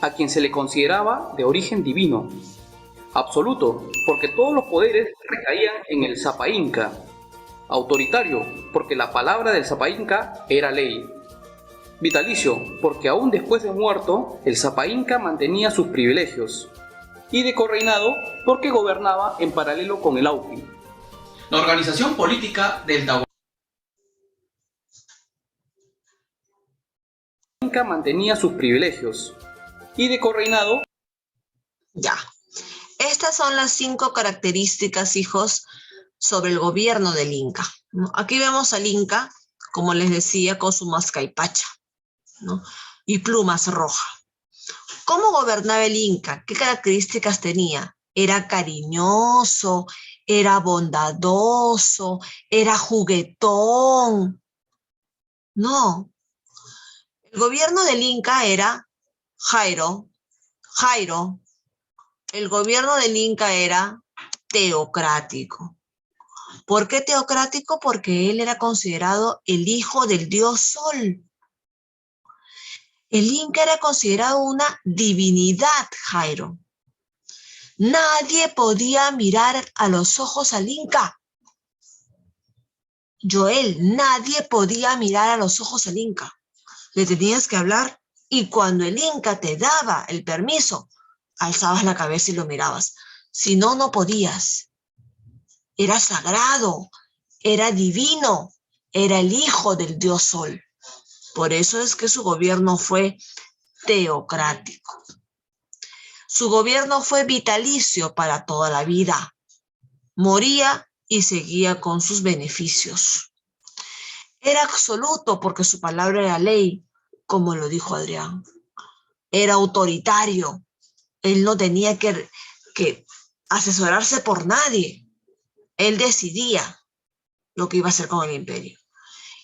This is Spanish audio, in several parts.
a quien se le consideraba de origen divino, absoluto, porque todos los poderes recaían en el Sapa Inca, autoritario, porque la palabra del Sapa Inca era ley, vitalicio, porque aún después de muerto, el Sapa Inca mantenía sus privilegios, y de correinado, porque gobernaba en paralelo con el Auqui. La organización política del Inca mantenía sus privilegios, y de correinado. Ya. Estas son las 5 características, hijos, sobre el gobierno del Inca, ¿no? Aquí vemos al Inca, como les decía, con su mascaipacha, ¿no? Y plumas rojas. ¿Cómo gobernaba el Inca? ¿Qué características tenía? Era cariñoso, era bondadoso, era juguetón. No. El gobierno del Inca era Jairo. El gobierno del Inca era teocrático. ¿Por qué teocrático? Porque él era considerado el hijo del dios Sol. El Inca era considerado una divinidad, Jairo. Nadie podía mirar a los ojos al Inca. Joel, nadie podía mirar a los ojos al Inca. Le tenías que hablar y cuando el Inca te daba el permiso, alzabas la cabeza y lo mirabas. Si no, no podías. Era sagrado, era divino, era el hijo del dios Sol. Por eso es que su gobierno fue teocrático. Su gobierno fue vitalicio para toda la vida. Moría y seguía con sus beneficios. Era absoluto porque su palabra era ley, como lo dijo Adrián. Era autoritario. Él no tenía que asesorarse por nadie. Él decidía lo que iba a hacer con el imperio.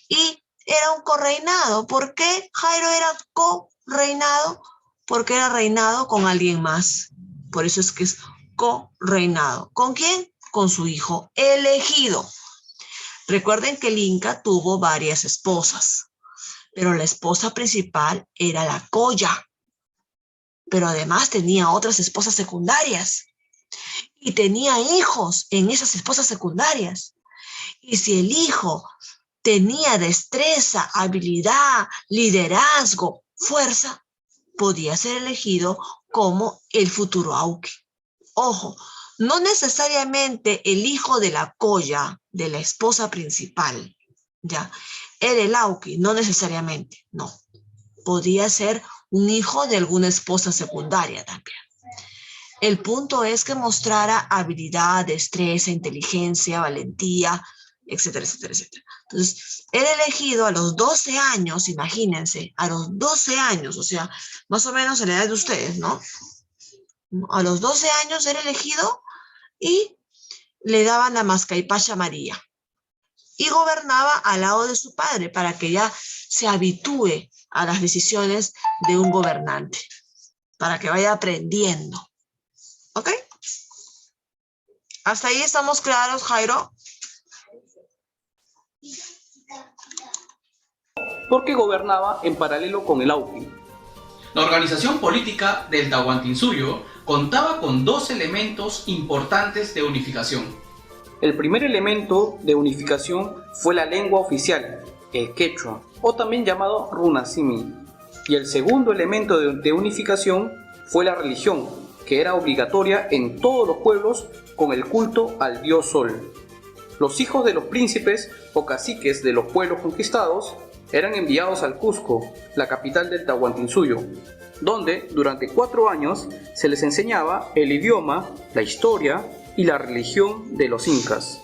Y era un correinado. ¿Por qué Jairo era correinado? Porque era reinado con alguien más. Por eso es que es correinado. ¿Con quién? Con su hijo elegido. Recuerden que el Inca tuvo varias esposas, pero la esposa principal era la Colla. Pero además tenía otras esposas secundarias. Y tenía hijos en esas esposas secundarias. Y si el hijo tenía destreza, habilidad, liderazgo, fuerza, podía ser elegido como el futuro Auqui. Ojo, no necesariamente el hijo de la Colla, de la esposa principal, ya, era el Auqui, no necesariamente, no. Podía ser un hijo de alguna esposa secundaria también. El punto es que mostrara habilidad, destreza, inteligencia, valentía, etcétera, etcétera, etcétera. Entonces, era elegido a los 12 años, imagínense, a los 12 años, o sea, más o menos a la edad de ustedes, ¿no? A los 12 años era elegido y le daban la mascaipacha María. Y gobernaba al lado de su padre para que ya se habitúe a las decisiones de un gobernante, para que vaya aprendiendo. ¿Ok? ¿Hasta ahí estamos claros, Jairo? Porque gobernaba en paralelo con el Auqui. La organización política del Tahuantinsuyo contaba con 2 elementos importantes de unificación. El primer elemento de unificación fue la lengua oficial, el quechua, o también llamado runasimi. Y el segundo elemento de unificación fue la religión, que era obligatoria en todos los pueblos con el culto al dios Sol. Los hijos de los príncipes o caciques de los pueblos conquistados eran enviados al Cusco, la capital del Tahuantinsuyo, donde durante 4 años se les enseñaba el idioma, la historia y la religión de los incas.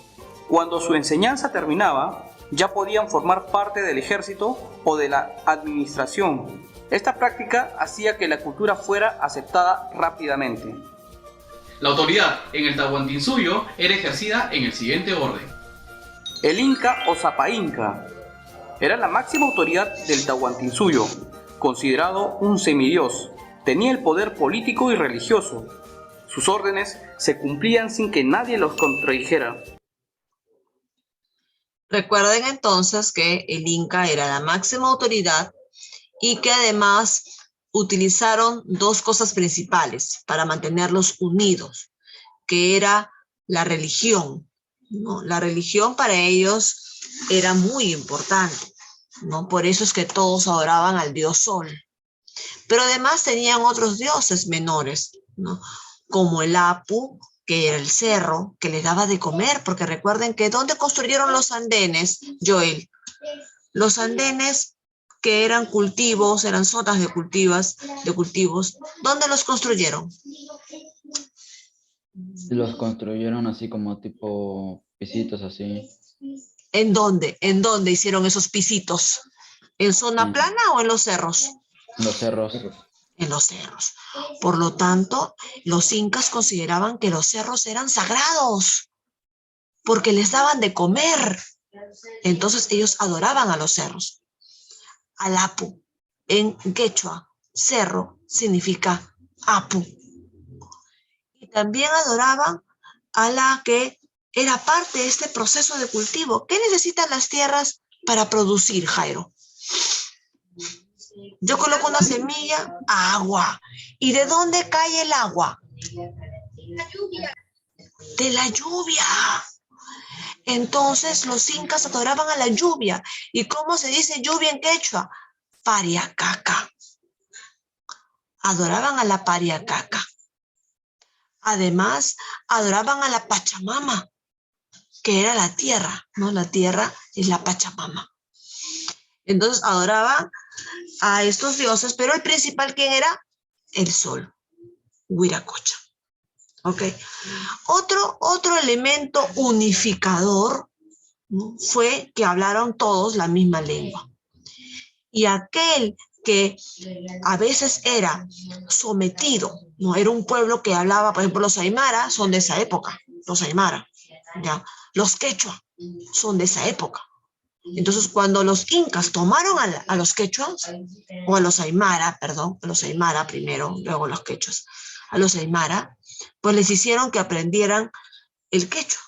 Cuando su enseñanza terminaba, ya podían formar parte del ejército o de la administración. Esta práctica hacía que la cultura fuera aceptada rápidamente. La autoridad en el Tahuantinsuyo era ejercida en el siguiente orden. El Inca o Sapa Inca era la máxima autoridad del Tahuantinsuyo, considerado un semidios. Tenía el poder político y religioso. Sus órdenes se cumplían sin que nadie los contradijera. Recuerden entonces que el Inca era la máxima autoridad y que además utilizaron dos cosas principales para mantenerlos unidos, que era la religión, ¿no? La religión para ellos era muy importante, ¿no? Por eso es que todos adoraban al dios Sol. Pero además tenían otros dioses menores, ¿no? Como el Apu, que era el cerro, que les daba de comer, porque recuerden que ¿dónde construyeron los andenes, Joel? Los andenes que eran cultivos, eran zonas de cultivos, ¿dónde los construyeron? Los construyeron así como tipo pisitos así. ¿En dónde? ¿En dónde hicieron esos pisitos? ¿En zona En plana o en los cerros? los cerros. En los cerros. Por lo tanto, los incas consideraban que los cerros eran sagrados, porque les daban de comer. Entonces ellos adoraban a los cerros. Al Apu, en quechua, cerro significa Apu. Y también adoraban a la que era parte de este proceso de cultivo. ¿Qué necesitan las tierras para producir, Jairo? Yo coloco una semilla, agua. ¿Y de dónde cae el agua? De la lluvia. Entonces los incas adoraban a la lluvia. ¿Y cómo se dice lluvia en quechua? Pariacaca. Adoraban a la pariacaca. Además, adoraban a la Pachamama, que era la tierra, ¿no? La tierra es la Pachamama. Entonces adoraban a estos dioses, pero el principal, ¿quién era? El sol, Huiracocha. ¿Ok? Otro elemento unificador, ¿no? Fue que hablaron todos la misma lengua. Y aquel que a veces era sometido, ¿no? Era un pueblo que hablaba, por ejemplo, los aymara son de esa época, los aymara, ¿ya? Los quechua son de esa época. Entonces, cuando los incas tomaron a los quechuas, o a los aymara, perdón, a los aymara primero, luego los quechuas, a los aymara, pues les hicieron que aprendieran el quechua,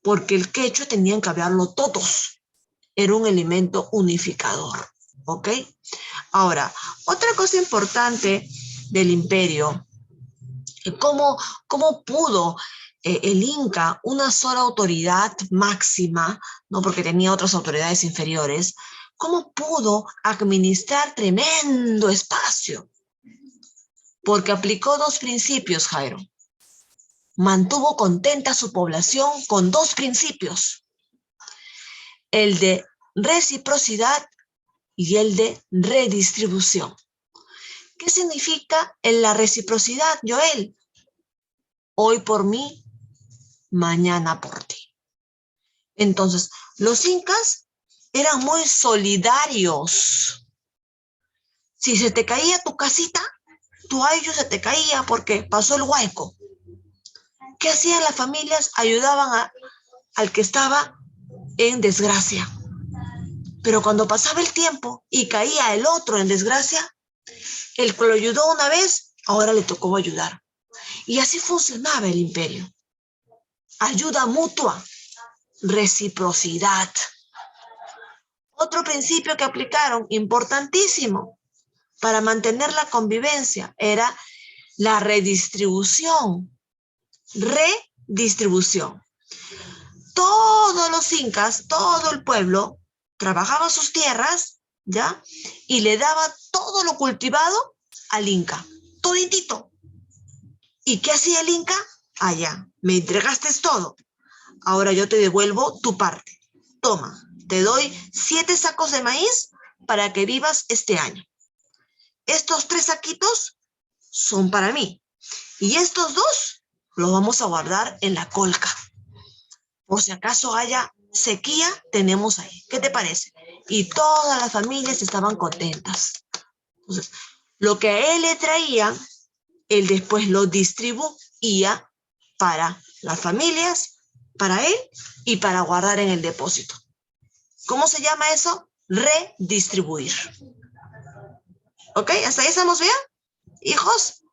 porque el quechua tenían que hablarlo todos, era un elemento unificador, ¿ok? Ahora, otra cosa importante del imperio, ¿cómo pudo el Inca, una sola autoridad máxima, ¿no? Porque tenía otras autoridades inferiores, cómo pudo administrar tremendo espacio? Porque aplicó dos principios, Jairo. Mantuvo contenta a su población con dos principios, el de reciprocidad y el de redistribución. ¿Qué significa la reciprocidad, Joel? Hoy por mí, mañana por ti. Entonces, los incas eran muy solidarios. Si se te caía tu casita, tu ayllu se te caía porque pasó el huaico. ¿Qué hacían las familias? Ayudaban al que estaba en desgracia. Pero cuando pasaba el tiempo y caía el otro en desgracia, el que lo ayudó una vez, ahora le tocó ayudar. Y así funcionaba el imperio. Ayuda mutua, reciprocidad. Otro principio que aplicaron, importantísimo, para mantener la convivencia, era la redistribución. Redistribución. Todos los incas, todo el pueblo, trabajaba sus tierras, ¿ya? Y le daba todo lo cultivado al inca, toditito. ¿Y qué hacía el inca? Ya, me entregaste todo. Ahora yo te devuelvo tu parte. Toma, te doy 7 sacos de maíz para que vivas este año. Estos 3 saquitos son para mí. Y estos 2 los vamos a guardar en la colca. Por si acaso haya sequía, tenemos ahí. ¿Qué te parece? Y todas las familias estaban contentas. Entonces, lo que a él le traían, él después lo distribuía para las familias, para él y para guardar en el depósito. ¿Cómo se llama eso? Redistribuir. ¿Ok? ¿Hasta ahí estamos bien? Hijos,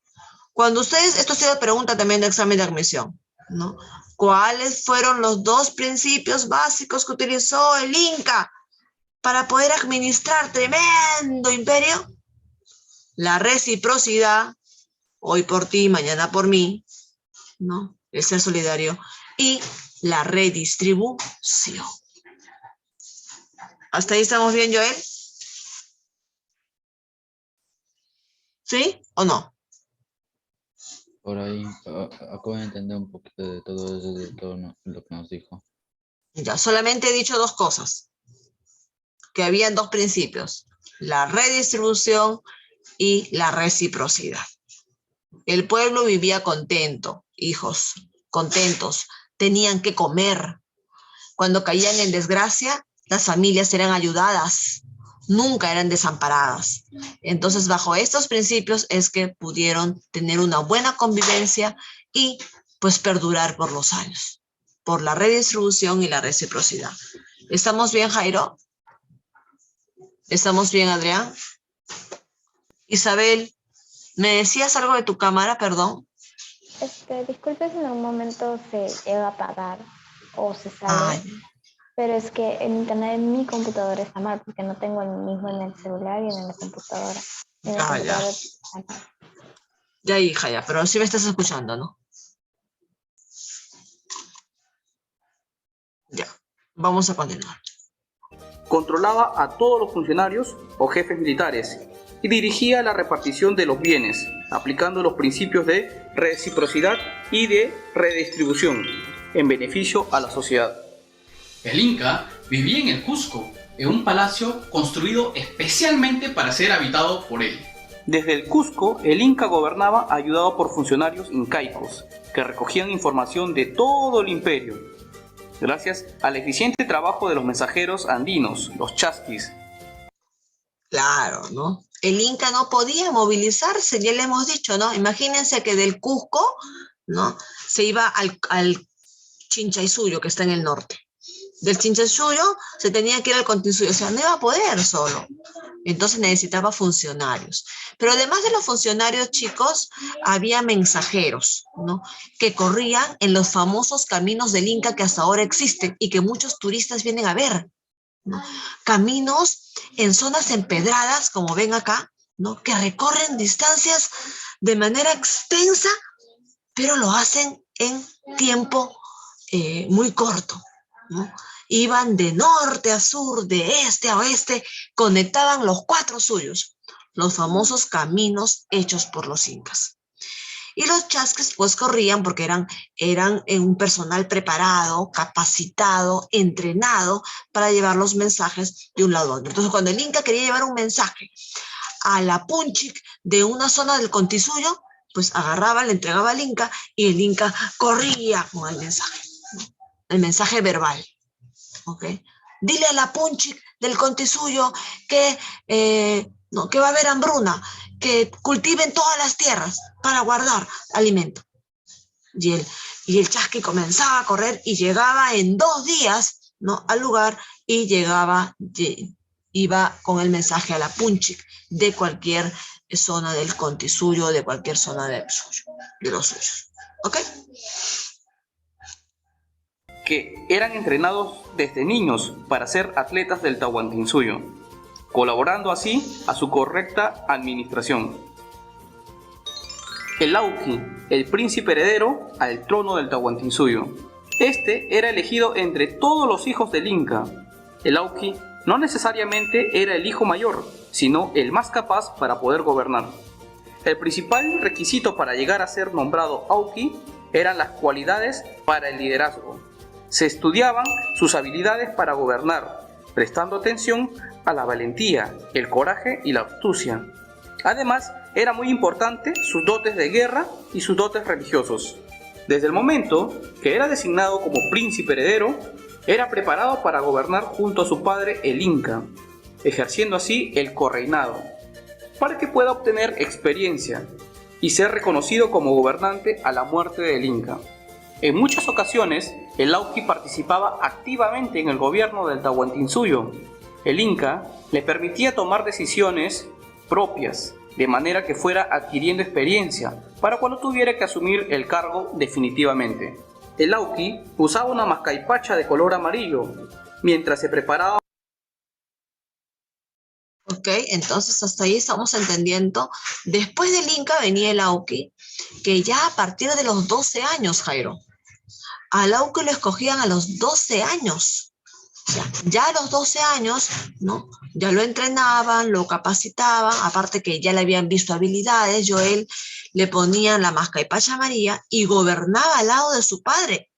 cuando ustedes, esto se pregunta también de examen de admisión, ¿no? ¿Cuáles fueron los 2 principios básicos que utilizó el Inca para poder administrar tremendo imperio? la reciprocidad, hoy por ti, mañana por mí, ¿no? El ser solidario, y la redistribución. ¿Hasta ahí estamos bien, Joel? ¿Sí o no? Por ahí, acabo de entender un poquito de todo eso, de todo lo que nos dijo. Ya, solamente he dicho dos cosas, que habían dos principios, la redistribución y la reciprocidad. El pueblo vivía contento, hijos, contentos, tenían que comer. Cuando caían en desgracia, las familias eran ayudadas, nunca eran desamparadas. Entonces, bajo estos principios es que pudieron tener una buena convivencia y pues perdurar por los años, por la redistribución y la reciprocidad. ¿Estamos bien, Jairo? ¿Estamos bien, Adrián? Isabel, ¿me decías algo de tu cámara, perdón? Disculpe si en algún momento se llega a apagar o se sale, Ay, pero es que el internet en mi computadora está mal porque no tengo el mismo en el celular y en la computadora. En la ya. computadora está mal. Ya, hija, ya, pero sí me estás escuchando, ¿no? Ya, vamos a continuar. Controlaba a todos los funcionarios o jefes militares y dirigía la repartición de los bienes, aplicando los principios de reciprocidad y de redistribución en beneficio a la sociedad. El Inca vivía en el Cusco, en un palacio construido especialmente para ser habitado por él. Desde el Cusco, el Inca gobernaba ayudado por funcionarios incaicos que recogían información de todo el imperio, gracias al eficiente trabajo de los mensajeros andinos, los chasquis. Claro, ¿no? El Inca no podía movilizarse, ya le hemos dicho, ¿no? Imagínense que del Cusco, ¿no? Se iba al Chinchaysuyo, que está en el norte. Del Chinchaysuyo se tenía que ir al Continsuyo, o sea, no iba a poder solo. Entonces necesitaba funcionarios. Pero además de los funcionarios, chicos, había mensajeros, ¿no? Que corrían en los famosos caminos del Inca que hasta ahora existen y que muchos turistas vienen a ver, ¿no? Caminos en zonas empedradas, como ven acá, ¿no? Que recorren distancias de manera extensa, pero lo hacen en tiempo muy corto, ¿no? Iban de norte a sur, de este a oeste, conectaban los cuatro suyos, los famosos caminos hechos por los incas. Y los chasques pues corrían porque eran un personal preparado, capacitado, entrenado para llevar los mensajes de un lado a otro. Entonces cuando el Inca quería llevar un mensaje a la Punchic de una zona del Continsuyo, pues agarraba, le entregaba al Inca y el Inca corría con el mensaje verbal. ¿Ok? Dile a la Punchic del Continsuyo que va a haber hambruna, que cultiven todas las tierras para guardar alimento. Y el chasqui comenzaba a correr y llegaba en 2 días, ¿no? Al lugar y iba con el mensaje a la Punchic de cualquier zona del Continsuyo, de cualquier zona de los suyos. ¿Ok? Que eran entrenados desde niños para ser atletas del Tahuantinsuyo, colaborando así a su correcta administración. El Lauqui, el príncipe heredero al trono del Tahuantinsuyo. Este era elegido entre todos los hijos del Inca. El Lauqui no necesariamente era el hijo mayor, sino el más capaz para poder gobernar. El principal requisito para llegar a ser nombrado Auqui eran las cualidades para el liderazgo. Se estudiaban sus habilidades para gobernar, prestando atención a la valentía, el coraje y la astucia. Además, era muy importante sus dotes de guerra y sus dotes religiosos. Desde el momento que era designado como príncipe heredero, era preparado para gobernar junto a su padre el Inca, ejerciendo así el correinado, para que pueda obtener experiencia y ser reconocido como gobernante a la muerte del Inca. En muchas ocasiones, el Lauqui participaba activamente en el gobierno del Tahuantinsuyo. El Inca le permitía tomar decisiones propias, de manera que fuera adquiriendo experiencia para cuando tuviera que asumir el cargo definitivamente. El Lauqui usaba una mascaipacha de color amarillo, mientras se preparaba. Ok, entonces hasta ahí estamos entendiendo. Después del Inca venía el Auqui, que ya a partir de los 12 años, Jairo. Al Auqui lo escogían a los 12 años. Ya a los 12 años, ¿no? Ya lo entrenaban, lo capacitaban, aparte que ya le habían visto habilidades, Joel le ponían la Mascaipacha María y gobernaba al lado de su padre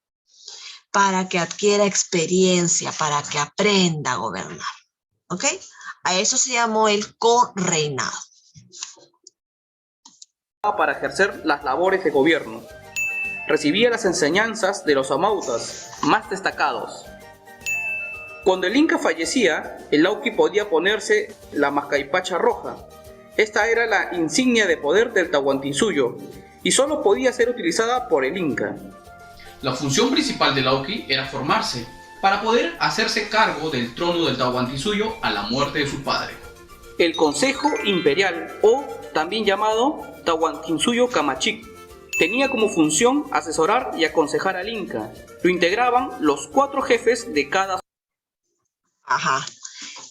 para que adquiera experiencia, para que aprenda a gobernar. ¿Ok? A eso se llamó el correinado. Para ejercer las labores de gobierno. Recibía las enseñanzas de los amautas más destacados. Cuando el Inca fallecía, el Auqui podía ponerse la Mascaipacha roja. Esta era la insignia de poder del Tahuantinsuyo y solo podía ser utilizada por el Inca. La función principal del Auqui era formarse, para poder hacerse cargo del trono del Tahuantinsuyo a la muerte de su padre. El Consejo Imperial, o también llamado Tahuantinsuyo Kamachic, tenía como función asesorar y aconsejar al Inca. Lo integraban los 4 jefes de cada. Ajá.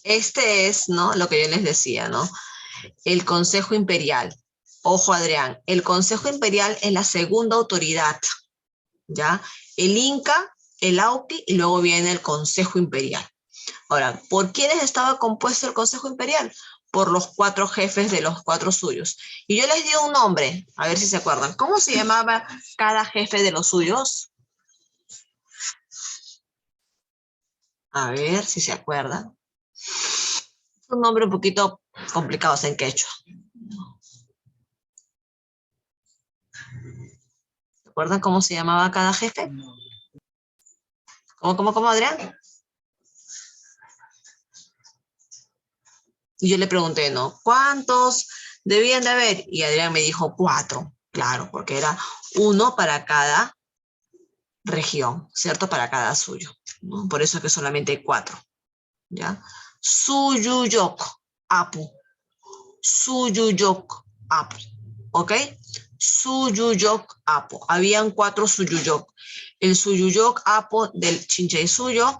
Este es, ¿no? Lo que yo les decía, ¿no? El Consejo Imperial. Ojo, Adrián, el Consejo Imperial es la segunda autoridad, ¿ya? El Inca, el Auqui y luego viene el Consejo Imperial. Ahora, ¿por quiénes estaba compuesto el Consejo Imperial? Por los 4 jefes de los 4 suyos. Y yo les di un nombre, a ver si se acuerdan. ¿Cómo se llamaba cada jefe de los suyos? A ver si se acuerdan. Es un nombre un poquito complicado, en quechua. ¿Se acuerdan cómo se llamaba cada jefe? ¿Cómo, Adrián? Y yo le pregunté, ¿no? ¿Cuántos debían de haber? Y Adrián me dijo 4. Claro, porque era uno para cada región, ¿cierto? Para cada suyo, ¿no? Por eso es que solamente hay 4, ¿ya? Suyuyok, Apu. Suyuyok, Apu. ¿Ok? Suyuyok, Apu. Habían 4 Suyuyok. El Suyuyok, Apu del Chinchaysuyo,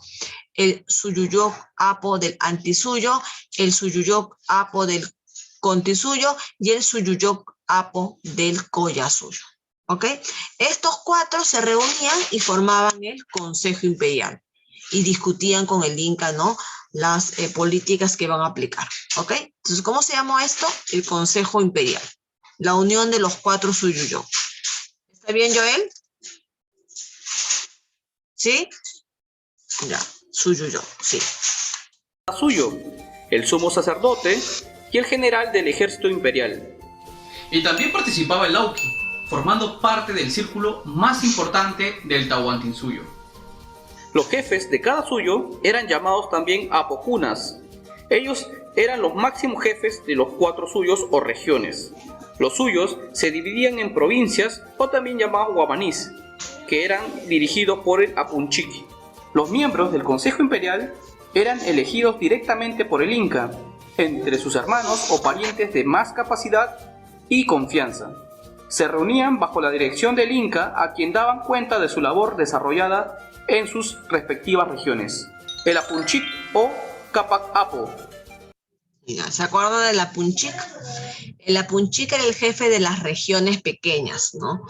el Suyuyok, Apu del Antisuyo, el Suyuyok, Apu del Contisuyo y el Suyuyok, Apu del Collasuyo. ¿Ok? Estos 4 se reunían y formaban el Consejo Imperial y discutían con el Inca, ¿no? Las políticas que van a aplicar. ¿Ok? Entonces, ¿cómo se llamó esto? El Consejo Imperial. La unión de los 4 Suyuyok. ¿Está bien, Joel? ¿Sí? Ya, Suyuyok, sí. Suyo, el sumo sacerdote y el general del ejército imperial. Y también participaba el Auqui, formando parte del círculo más importante del Tahuantinsuyo. Los jefes de cada suyo eran llamados también apocunas. Ellos eran los máximos jefes de los 4 suyos o regiones. Los suyos se dividían en provincias o también llamados guamanís, que eran dirigidos por el apunchiqui. Los miembros del Consejo Imperial eran elegidos directamente por el Inca, entre sus hermanos o parientes de más capacidad y confianza. Se reunían bajo la dirección del Inca, a quien daban cuenta de su labor desarrollada en sus respectivas regiones. El Apunchic o Capac Apo. ¿Se acuerdan del Apunchic? El Apunchic era el jefe de las regiones pequeñas, ¿no?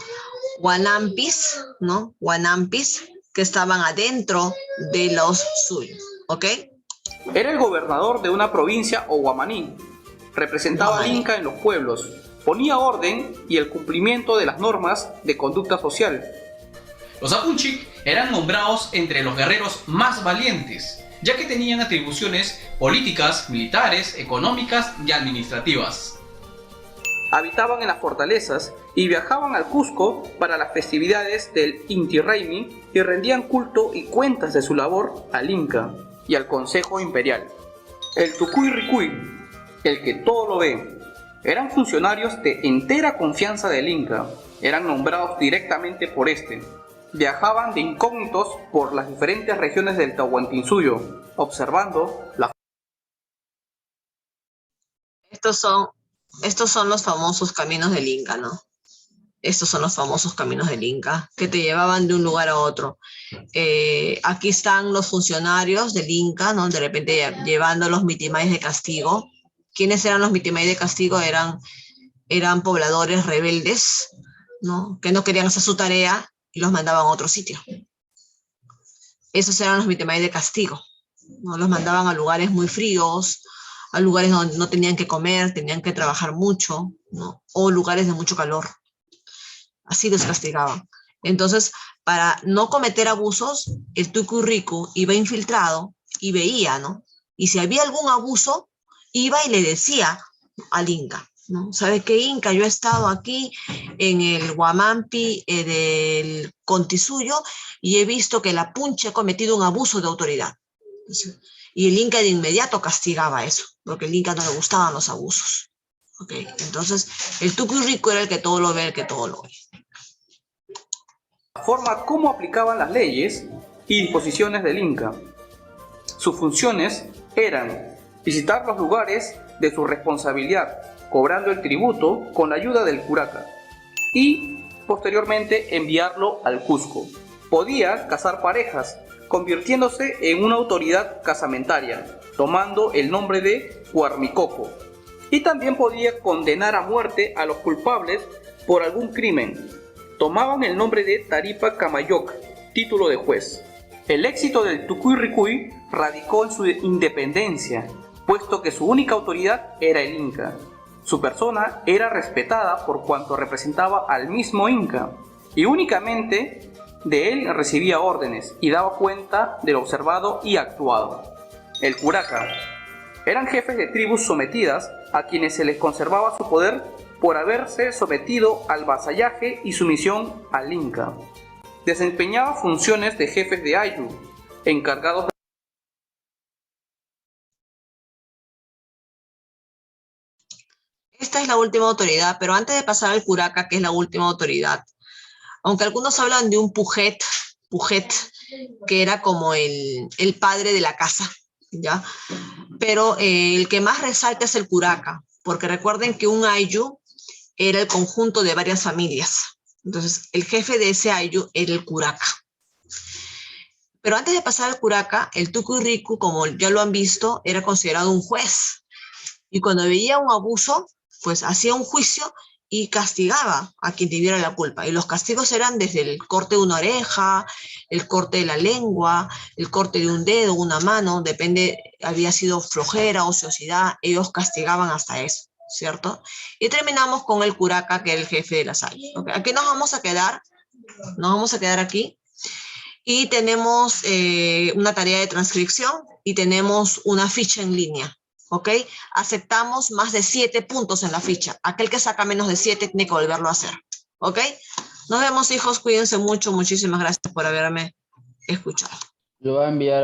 Huanampis, ¿no? Huanampis, que estaban adentro de los suyos, ¿ok? Era el gobernador de una provincia o guamaní. Representaba al Inca en los pueblos. Ponía orden y el cumplimiento de las normas de conducta social. Los Apunchic eran nombrados entre los guerreros más valientes, ya que tenían atribuciones políticas, militares, económicas y administrativas. Habitaban en las fortalezas y viajaban al Cusco para las festividades del Inti Raymi y rendían culto y cuentas de su labor al Inca y al Consejo Imperial. El Tucuy Ricuy, el que todo lo ve, eran funcionarios de entera confianza del Inca, eran nombrados directamente por este. Viajaban de incógnitos por las diferentes regiones del Tahuantinsuyo, observando la... Estos son los famosos caminos del Inca, ¿no? Estos son los famosos caminos del Inca que te llevaban de un lugar a otro. Aquí están los funcionarios del Inca, ¿no? De repente llevando los mitimayes de castigo, ¿Quiénes eran los Mitimay de castigo? Eran pobladores rebeldes, ¿no? Que no querían hacer su tarea y los mandaban a otro sitio. Esos eran los Mitimay de castigo, ¿no? Los mandaban a lugares muy fríos, a lugares donde no tenían que comer, tenían que trabajar mucho, ¿no? O lugares de mucho calor. Así los castigaban. Entonces, para no cometer abusos, el Tucuy iba infiltrado y veía, ¿no? Y si había algún abuso, iba y le decía al Inca, ¿no? ¿Sabe qué, Inca? Yo he estado aquí en el Huamampi del Contisuyo y he visto que la Punche ha cometido un abuso de autoridad. Y el Inca de inmediato castigaba eso, porque el Inca no le gustaban los abusos. ¿Okay? Entonces, el Tucuy era el que todo lo ve, el que todo lo oye. La forma como aplicaban las leyes y disposiciones del Inca. Sus funciones eran visitar los lugares de su responsabilidad, cobrando el tributo con la ayuda del curaca, y posteriormente enviarlo al Cusco. Podía casar parejas, convirtiéndose en una autoridad casamentaria, tomando el nombre de Huarmicoco, y también podía condenar a muerte a los culpables por algún crimen. Tomaban el nombre de Taripa Camayoc, título de juez. El éxito del Tucuy radicó en su independencia, puesto que su única autoridad era el Inca. Su persona era respetada por cuanto representaba al mismo Inca, y únicamente de él recibía órdenes y daba cuenta de lo observado y actuado. El curaca eran jefes de tribus sometidas a quienes se les conservaba su poder por haberse sometido al vasallaje y sumisión al Inca. Desempeñaba funciones de jefes de ayllu, encargados de... Esta es la última autoridad, pero antes de pasar al curaca, que es la última autoridad, aunque algunos hablan de un pujet, que era como el padre de la casa, ¿ya? Pero el que más resalta es el curaca, porque recuerden que un ayllu era el conjunto de varias familias. Entonces, el jefe de ese ayllu era el curaca. Pero antes de pasar al curaca, el Tucuy, como ya lo han visto, era considerado un juez. Y cuando veía un abuso, pues hacía un juicio y castigaba a quien tuviera la culpa. Y los castigos eran desde el corte de una oreja, el corte de la lengua, el corte de un dedo, una mano, depende, había sido flojera, ociosidad, ellos castigaban hasta eso, ¿cierto? Y terminamos con el curaca, que era el jefe de la sala. ¿Okay? Aquí nos vamos a quedar aquí. Y tenemos una tarea de transcripción y tenemos una ficha en línea. ¿Ok? Aceptamos más de 7 puntos en la ficha. Aquel que saca menos de 7 tiene que volverlo a hacer. ¿Ok? Nos vemos, hijos. Cuídense mucho. Muchísimas gracias por haberme escuchado. Lo va a enviar